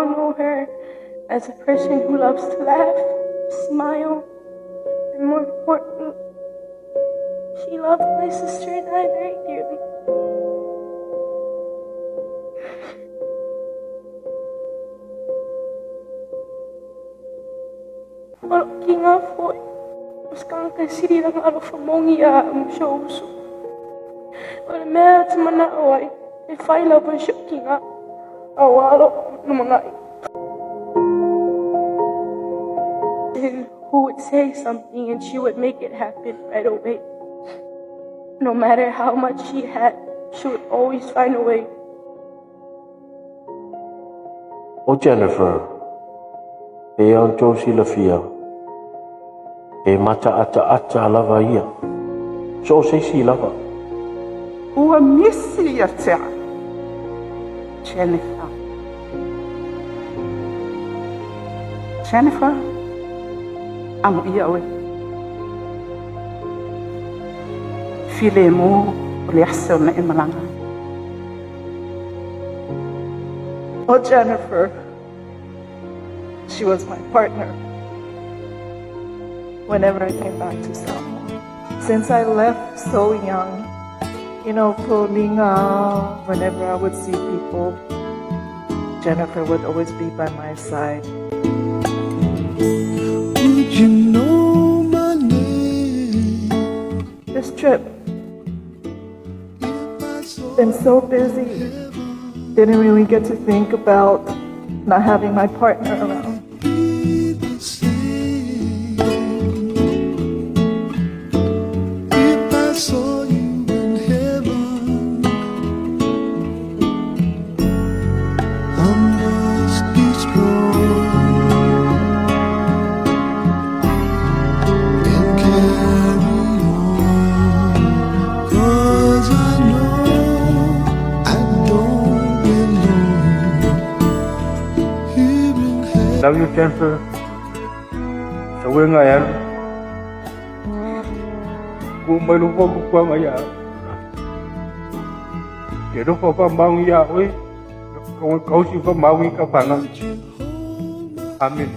all know her as a person who loves to laugh, smile, and more importantly, she loved my sister and I very dearly. Walking nga po, mas kang kasiri lang ako sa mongia ang shows. Wala meron sa manaaway, if I love ang shocking nga, awalo ng mga who would say something and she would make it happen right away. No matter how much she had, she would always find a way. Oh Jennifer, ang Josie Lafia, mata lava ia, so say si lava. Ua misi ya tea, Jennifer, amo ia oe. File mo uliasa na imalanga. Oh Jennifer, she was my partner whenever I came back to Samoan. Since I left so young, pulling whenever I would see people, Jennifer would always be by my side. Would you know my name? This trip, been so busy, didn't really get to think about not having my partner around. If I saw you in heaven, I must be strong and carry on, 'cause I know I don't belong here in heaven. Love you, Jennifer. Sa nga yan. Kung may lupa ko pa ngaya. Kaya pa pa mawi ya, oy. Kung ikaw si pa mawi ka pa na. Amin.